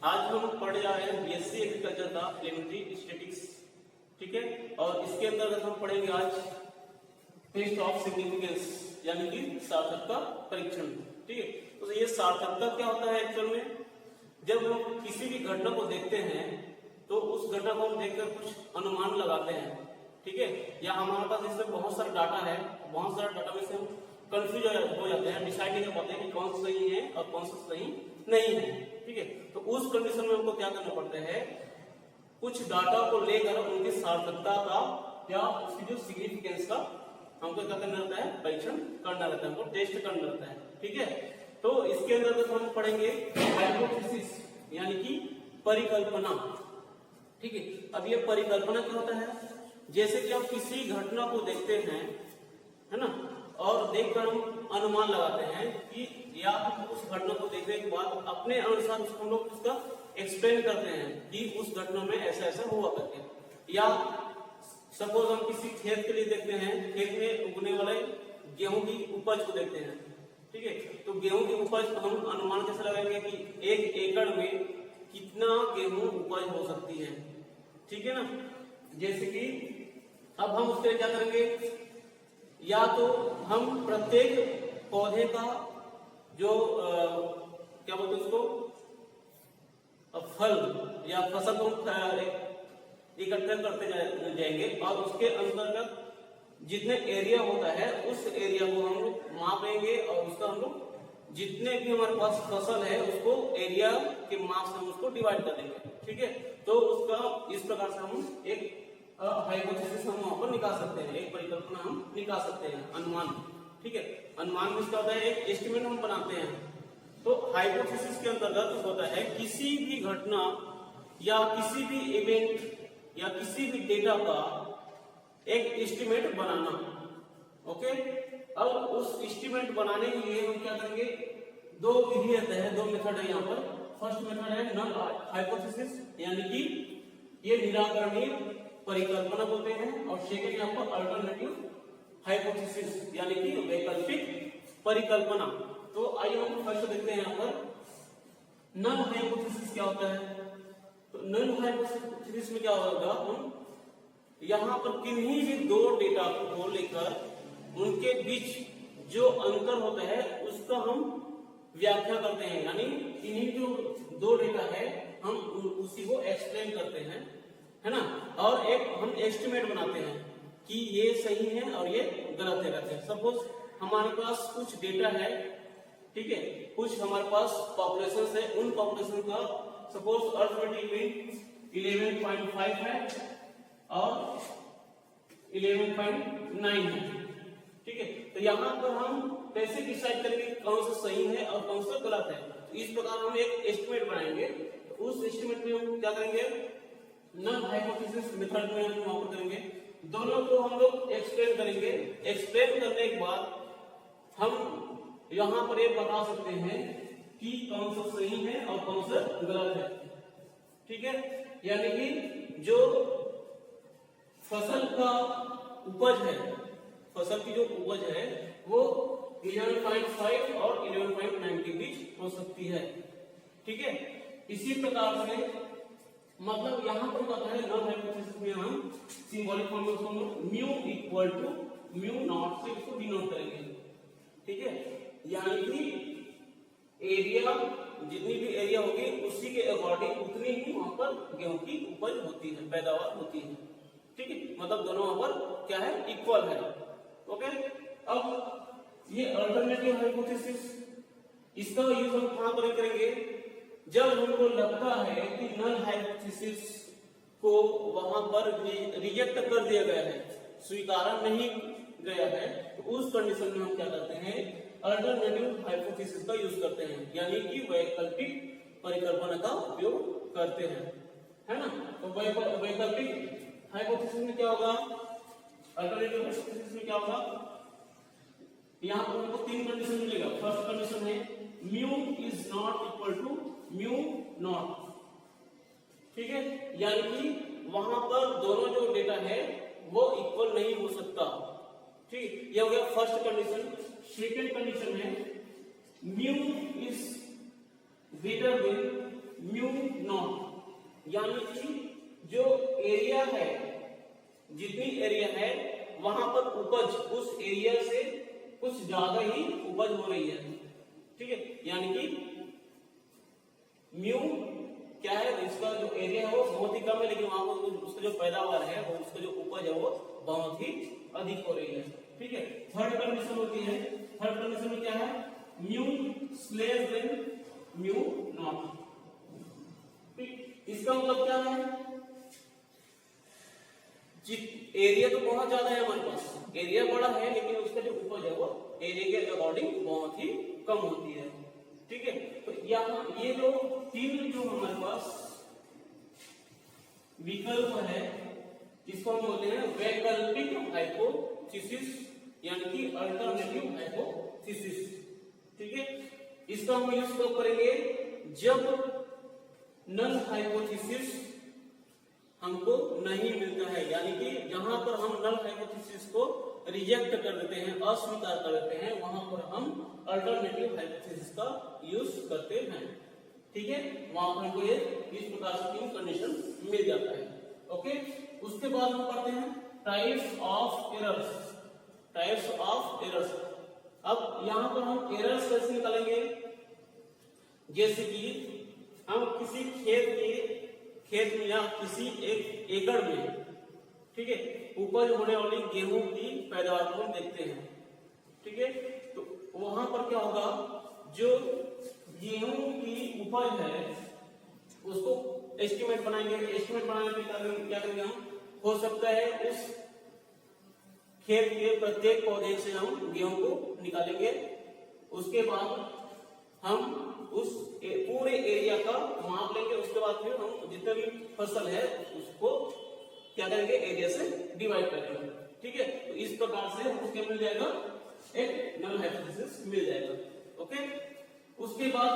आज हम पढ़ जा रहे हैं बीएससी एग्रीकल्चर का एलिमेंट्री स्टैटिक्स, ठीक है। और इसके अंतर्गत हम पढ़ेंगे आज टेस्ट ऑफ सिग्निफिकेंस यानी कि सार्थकता परीक्षण, ठीक है। तो ये सार्थकता क्या होता है एक्चुअल में, जब हम किसी भी घटना को देखते हैं तो उस घटना को हम देखकर कुछ अनुमान लगाते हैं, ठीक है। या हमारे पास इसमें बहुत सारा डाटा है, बहुत सारा डाटा में से हम कंफ्यूज हो जाते हैं, डिसाइड नहीं कर पाते हैं कि कौन सा सही है और कौन सा सही नहीं है, ठीक है। तो उस कंडीशन में हमको क्या करना पड़ता है, कुछ डाटा को लेकर उनकी सार्थकता का या उसकी जो सिग्निफिकेंस का हमको क्या करना रहता है, परीक्षण करना रहता है, हमको टेस्ट करना रहता है, ठीक है। तो इसके अंदर हम पढ़ेंगे हाइपोथेसिस यानी कि परिकल्पना, ठीक है। अब ये परिकल्पना क्या होता है, जैसे कि हम किसी घटना को देखते हैं, है ना, और देखकर हम अनुमान लगाते हैं कि या हम उस घटना को देखने के बाद अपने अनुसार उसको हम लोग उसका एक्सप्लेन करते हैं कि उस घटना में ऐसा ऐसा हुआ करके। या सपोज हम किसी खेत के लिए देखते हैं, खेत में उगने वाले गेहूं की उपज को देखते हैं, ठीक है। तो गेहूं की उपज हम अनुमान कैसे लगाएंगे कि 1 एकड़ में कितना गेहूं उपज हो सकती है, ठीक है ना। जैसे कि अब हम उसके लिए क्या करेंगे, या तो हम प्रत्येक पौधे का जो क्या बोलते हैं उसको, फल या फसल को इकट्ठा करते जाएंगे और उसके अंतर्गत जितने एरिया होता है उस एरिया को हम लोग मापेंगे और उसका हम लोग जितने भी हमारे पास फसल है उसको एरिया के माप से हम उसको डिवाइड कर देंगे, ठीक है। तो उसका इस प्रकार से हम एक हाइपोथेसिस हम वहां पर निकाल सकते हैं, एक परिकल्पना हम निकाल सकते हैं, अनुमान, ठीक है। अनुमान में क्या होता है, एक एस्टिमेट हम बनाते हैं। तो हाइपोथेसिस के अंतर्गत होता है किसी भी घटना या किसी भी इवेंट या किसी भी डेटा का एक एस्टिमेट बनाना, ओके। अब उस एस्टिमेट बनाने के लिए हम क्या करेंगे, दो विधि रहते हैं, दो मेथड है यहाँ पर। फर्स्ट मेथड है नल हाइपोथेसिस यानी कि ये निराकरणीय परिकल्पना बोलते हैं, और सेकेंड यहाँ पर अल्टरनेटिव हाइपोथेसिस यानी कि वैकल्पिक परिकल्पना। तो आइए हम फर्स्ट देखते हैं यहाँ पर नल हाइपोथेसिस क्या होता है। तो नल हाइपोथेसिस में क्या होगा, हम यहाँ पर किन्हीं भी दो डेटा को लेकर उनके बीच जो अंतर होता है उसका हम व्याख्या करते हैं, यानी किन्हीं जो दो डेटा है हम उसी को एक्सप्लेन करते हैं, है ना। और एक हम एस्टिमेट बनाते हैं कि ये सही है और ये गलत है करके। सपोज हमारे पास कुछ डेटा है, ठीक है, कुछ हमारे पास पॉपुलेशन है, उन पॉपुलेशन का सपोज अर्थमेटिक मीन 11.5 है और 11.9 है, ठीक है। तो यहाँ पर हम कैसे डिसाइड करेंगे कौन सा सही है और कौन सा गलत है। तो इस प्रकार हम एक एस्टिमेट बनाएंगे। तो उस एस्टिमेट में हम क्या करेंगे, नल हाइपोथेसिस मेथड में हम वहां पर करेंगे, दोनों को हम लोग एक्सप्लेन करेंगे। एक्सप्लेन करने के बाद हम यहाँ पर ये बता सकते हैं कि कौन सा सही है और कौन सा गलत है, ठीक है। यानी कि जो फसल का उपज है, फसल की जो उपज है वो 11.5 और 11.9 के बीच हो सकती है, ठीक है। इसी प्रकार से मतलब यहाँ पर क्या है, नल हाइपोथेसिस में हम सिंबॉलिक फॉर्म में उसको mu equal to mu not से इसको डिनोट करेंगे, ठीक है। यानी कि एरिया जितनी भी एरिया होगी उसी के अकॉर्डिंग उतनी ही वहां पर गेहूं की उपज होती है, पैदावार होती है, ठीक है। मतलब दोनों वहां पर क्या है, इक्वल है, ओके। अब ये अल्टरनेटिव हाइपोथेसिस, इसका यूज हम कहां पर करेंगे, जब हमको लगता है कि नल हाइपोथेसिस को वहां पर रिजेक्ट कर दिया गया है, स्वीकारा नहीं गया है, तो उस कंडीशन में हम क्या करते हैं, अल्टरनेटिव हाइपोथेसिस का यूज करते हैं, यानी कि वैकल्पिक परिकल्पना का उपयोग करते हैं, है ना। तो वैकल्पिक हाइपोथेसिस में क्या होगा, अल्टरनेटिव हाइपोथेसिस में क्या होगा, यहाँ पर हमको तीन कंडीशन मिलेगा। फर्स्ट कंडीशन है mu is not equal to mu not, ठीक है। यानी कि वहां पर दोनों जो डेटा है वो इक्वल नहीं हो सकता, ठीक। ये हो गया फर्स्ट कंडीशन। सेकेंड कंडीशन है mu is greater than mu naught, यानी कि जो एरिया है, जितनी एरिया है वहां पर उपज उस एरिया से कुछ ज्यादा ही उपज हो रही है, ठीक है, यानी कि म्यू क्या है, इसका जो एरिया है वो बहुत ही कम है, लेकिन वहां पर उसका जो पैदावार है वो उसका जो उपज है वो बहुत ही अधिक हो रही है, ठीक है। थर्ड कंडीशन होती है, थर्ड कंडीशन में क्या है, mu less than mu not, ठीक। इसका मतलब क्या है, एरिया तो बहुत ज्यादा है हमारे पास, एरिया बड़ा है, लेकिन उसका जो उपज है वो एरिया के अकॉर्डिंग बहुत ही कम होती है, ठीक है। तो यहाँ ये जो तीन जो हमारे पास विकल्प है, इसको हम बोलते हैं वैकल्पिक हाइपोथेसिस, यानी कि अल्टरनेटिव हाइपोथेसिस, ठीक है। इसका हम यूज कब करेंगे, जब नल हाइपोथेसिस हमको नहीं मिलता है, यानी कि जहां पर हम नल हाइपोथेसिस को रिजेक्ट कर देते हैं, अस्वीकार कर देते हैं, वहां पर हम अल्टरनेटिव हाइपोथेसिस का यूज करते हैं, ठीक है। वहां पर हमको ये इस प्रकार से तीन कंडीशन मिल जाता है, ओके। उसके बाद हम पढ़ते हैं types of errors, types of errors. अब यहां पर हम एरर्स कैसे निकालेंगे, जैसे कि हम किसी खेत में या किसी एक एकड़ में, ठीक है, उपज होने वाली गेहूं की पैदावार को हम देखते हैं, ठीक है। तो वहां पर क्या होगा, जो गेहूं की उपज है उसको एस्टिमेट बनाएंगे, एस्टिमेट बनाने के क्या करेंगे हम, हो सकता है उस खेत के प्रत्येक पौधे से हम गेहूं को निकालेंगे, उसके बाद हम उस पूरे एरिया का माप लेंगे, उसके बाद फिर हम जितना भी फसल है उसको क्या करेंगे, एरिया से डिवाइड करेंगे, ठीक है। तो इस प्रकार से हमको क्या मिल जाएगा, एक नल हाइपोथेसिस मिल जाएगा, ओके। उसके बाद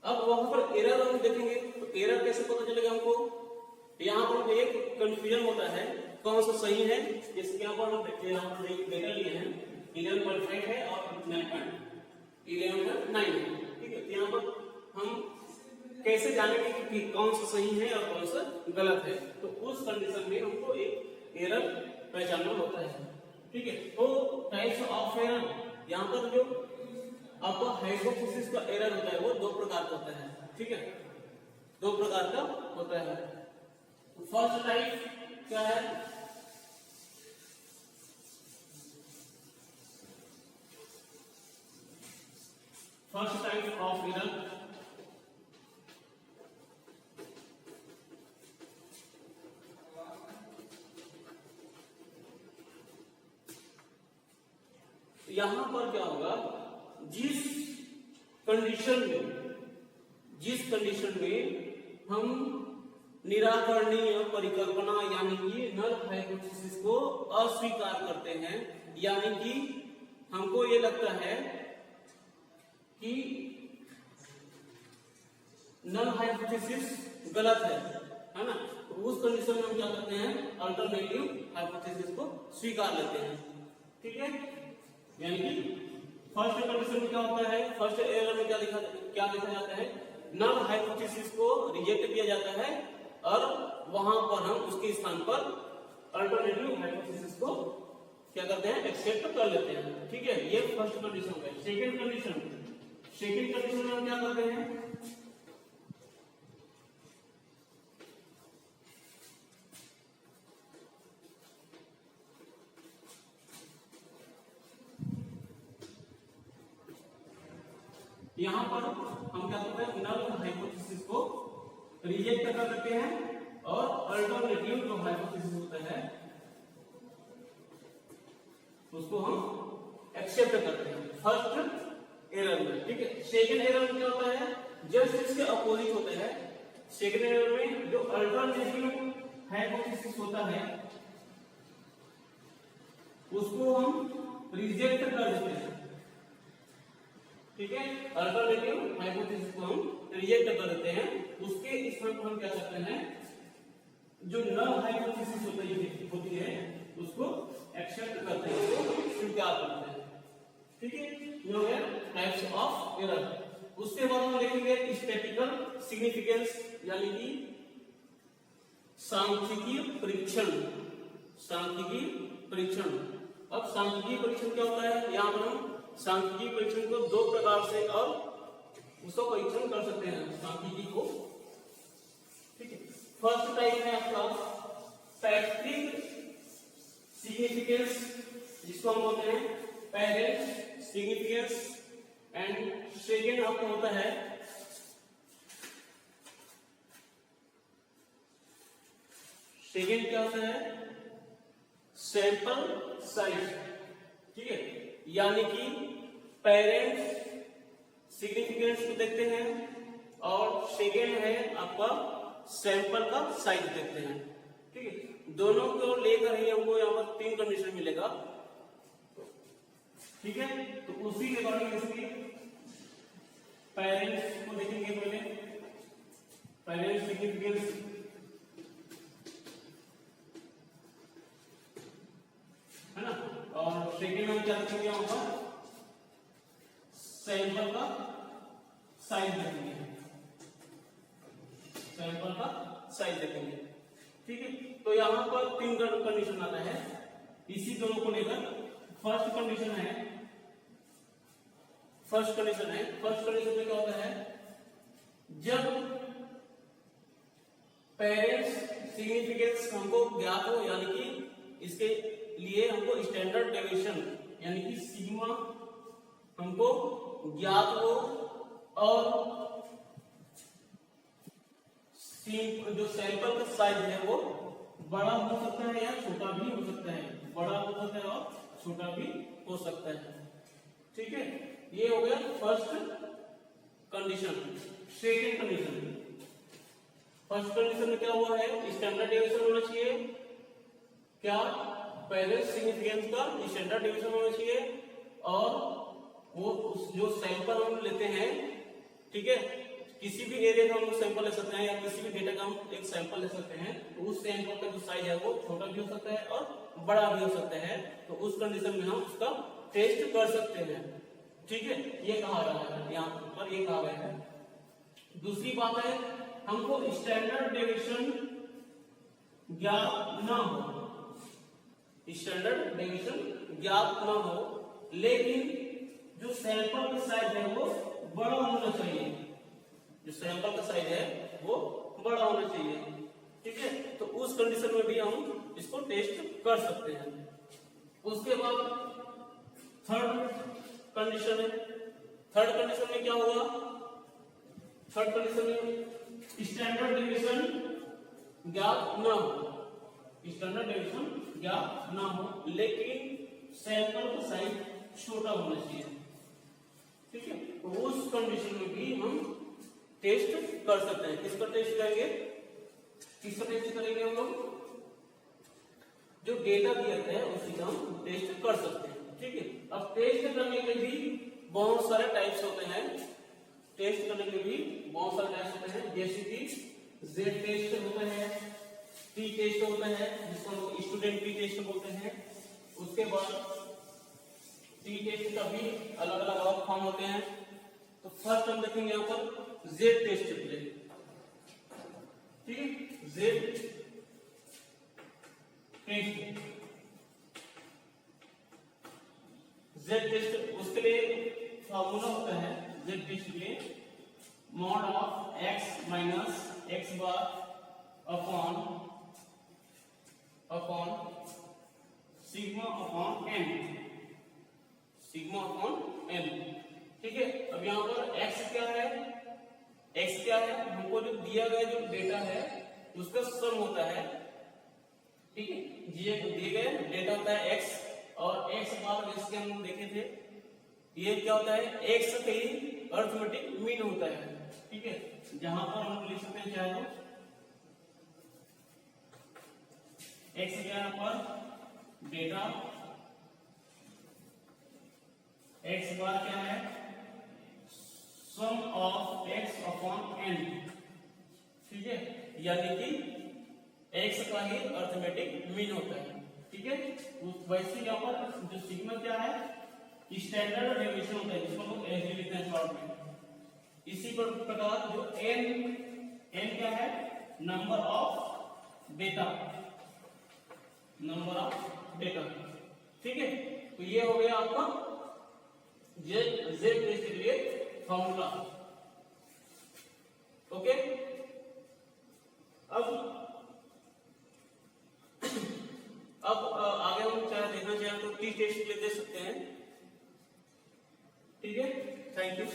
अब वहां पर एरर हम देखेंगे, तो एरर कैसे पता चलेगा हमको, यहाँ पर एक कंफ्यूजन होता है कौन सा सही है, जैसे यहाँ पर हम डेटा लिए हैं 11.5 है और 11.9 है, ठीक है। तो यहाँ पर हम कैसे जानेंगे कि कौन सा सही है और कौन सा गलत है, तो उस कंडीशन में हमको एक एरर पहचानना होता है, ठीक है। तो टाइप्स ऑफ एरर, यहाँ पर जो आपका हाइपोथेसिस का एरर होता है वो दो प्रकार का होता है, ठीक है, दो प्रकार का होता है। फर्स्ट टाइप क्या है, फर्स्ट टाइप ऑफ एरर यहां पर क्या होगा, जिस कंडीशन में हम निराकरणीय परिकल्पना यानी कि नल हाइपोथेसिस को अस्वीकार करते हैं, यानी कि हमको ये लगता है कि नल हाइपोथेसिस गलत है ना, तो उस कंडीशन में हम क्या करते हैं, अल्टरनेटिव हाइपोथेसिस को स्वीकार लेते हैं, ठीक है। यानी कि फर्स्ट कंडीशन में क्या होता है, फर्स्ट एरर में क्या देखा जाता है, नल हाइपोथेसिस को रिजेक्ट किया जाता है और वहां पर हम उसके स्थान पर अल्टरनेटिव हाइपोथेसिस को क्या करते हैं, एक्सेप्ट कर लेते हैं, ठीक है। ये फर्स्ट कंडीशन है। सेकंड कंडीशन में हम क्या करते हैं, यहां पर हम क्या करते हैं, नल हाइपोथेसिस को रिजेक्ट कर देते हैं और अल्टरनेटिव जो हाइपोथेसिस होता है उसको हम एक्सेप्ट करते हैं फर्स्ट एरर में, ठीक है। सेकंड एरर में क्या होता है, जस्ट इसके अपोजिट होता है। सेकंड एरर में जो अल्टरनेटिव हाइपोथेसिस होता है उसको हम रिजेक्ट कर देते हैं, ठीक है। अल्टरनेटिव हाइपोथेसिस को हम रिजेक्ट कर देते हैं, उसके स्थान पर हम क्या करते हैं, जो नल हाइपोथेसिस होती है उसको एक्सेप्ट करते हैं, उसको स्वीकार करते हैं, ठीक है। ये हो गया टाइप्स ऑफ एरर। उसके बाद हम देखेंगे स्टैटिकल सिग्निफिकेंस यानी कि सांख्यिकीय परीक्षण। सांख्यिकीय परीक्षण, अब सांख्यिकीय परीक्षण क्या होता है, यहाँ पर हम सांख्यिकीय परीक्षण को दो प्रकार से और उसका परीक्षण कर सकते हैं सांख्यिकी को, ठीक है। फर्स्ट टाइप है आपका पैट्रिक सिग्निफिकेंस, जिसको हम बोलते हैं पेरेंट सिग्निफिकेंस, एंड सेकेंड आपका होता है सेकेंड क्या होता है सैंपल साइज, ठीक है। यानी कि पेरेंट सिग्निफिकेंस को देखते हैं और सेकेंड है आपका सैंपल का साइज देखते हैं, ठीक है। दोनों को लेकर ही हमको यहाँ पर 3 कंडीशन मिलेगा, ठीक है। तो उसी के बारे में इसकी पेरेंट्स को देखेंगे पहले, पेरेंट सिग्निफिकेंस, है ना, और सेकेंड हम क्या देखेंगे यहाँ पर सैंपल का साइज देखेंगे, सैंपल का साइज देखेंगे, ठीक है। तो यहाँ पर 3 कंडीशन आता है इसी दोनों को लेकर। फर्स्ट कंडीशन में क्या होता है, जब पेरेंट्स सिग्निफिकेंस हमको ज्ञात हो, यानी कि इसके लिए हमको स्टैंडर्ड डेविएशन यानी कि सिग्मा हमको ज्ञात हो, और जो सैंपल का साइज है वो बड़ा हो सकता है या छोटा भी हो सकता है, बड़ा हो सकता है और छोटा भी हो सकता है, ठीक है। ये हो गया first condition. Second condition, first condition में क्या हुआ है, स्टैंडर्ड डेविएशन होना चाहिए, क्या पेरेंट सिग्निफिकेंस का स्टैंडर्ड डेविएशन होना चाहिए, और वो उस जो सैंपल हम लेते हैं, ठीक है, किसी भी एरिया का हम सैंपल ले सकते हैं या किसी भी डेटा का हम एक सैंपल ले सकते हैं, तो उस सैंपल का जो साइज है वो छोटा भी हो सकता है और बड़ा भी हो सकता है, तो उस कंडीशन में हम उसका टेस्ट कर सकते हैं, ठीक है। ये कहा गया है यहाँ पर, ये कहा गया है। दूसरी बात है, हमको स्टैंडर्ड डेविएशन ज्ञात ना हो, स्टैंडर्ड डेविएशन ज्ञात ना हो, लेकिन जो सैंपल का साइज है वो बड़ा होना चाहिए, जो सैंपल का साइज है वो बड़ा होना चाहिए, ठीक है। तो उस कंडीशन में भी हम इसको टेस्ट कर सकते हैं। उसके बाद थर्ड कंडीशन है, थर्ड कंडीशन में क्या होगा, थर्ड कंडीशन में स्टैंडर्ड डेविएशन ज्ञात ना हो, स्टैंडर्ड डेविएशन ज्ञात ना हो, लेकिन सैंपल का साइज छोटा होना चाहिए, ठीक है। तो उस कंडीशन में भी हम टेस्ट कर सकते हैं। किसका टेस्ट करेंगे, किसका टेस्ट करेंगे हम लोग, जो डेटा दिया गया है उसी का हम टेस्ट कर सकते हैं, ठीक है। अब टेस्ट करने के भी बहुत सारे टाइप्स होते हैं, टेस्ट करने के भी बहुत सारे टाइप्स होते हैं, जैसे कि जेड टेस्ट होता है, टी टेस्ट होता है जिसको हम लोग स्टूडेंट टी टेस्ट बोलते हैं। उसके बाद टी टेस्ट का भी अलग अलग फॉर्म होते हैं। तो फर्स्ट हम देखेंगे यहाँ पर जेड टेस्ट, ठीक है, जेड टेस्ट, जेड टेस्ट, उसके लिए फॉर्मूला होता है जेड टेस्ट के लिए, mod of X minus X bar upon sigma upon N, sigma upon N, ठीक है। अब यहाँ पर x क्या है, x क्या है, हमको जो दिया गया जो डेटा है उसका सम होता है, ठीक है। दिए गए डेटा होता है x, और x बार इसके हम देखे थे, ये क्या होता है, x का ही अरिथमेटिक मीन होता है, ठीक है। जहां पर हम लिख सकते हैं चाहे तो x क्या है पर डेटा, x बार क्या है, सम ऑफ x अपॉन n, ठीक है, यानी कि x का ही अरिथमेटिक मीन होता है, ठीक है। वैसे यहाँ पर जो सिग्मा क्या है, स्टैंडर्ड डेविएशन होता है, जिसको हम एस लिखते हैं शॉर्ट में, इसी प्रकार जो n क्या है, number of data, number of data, ठीक है। तो ये हो गया आपका z बेस के लिए फॉर्मूला। ओके, अब आगे हम चाहे देखना चाहें तो टी टेस्ट के लिए दे सकते हैं, ठीक है। Thank you.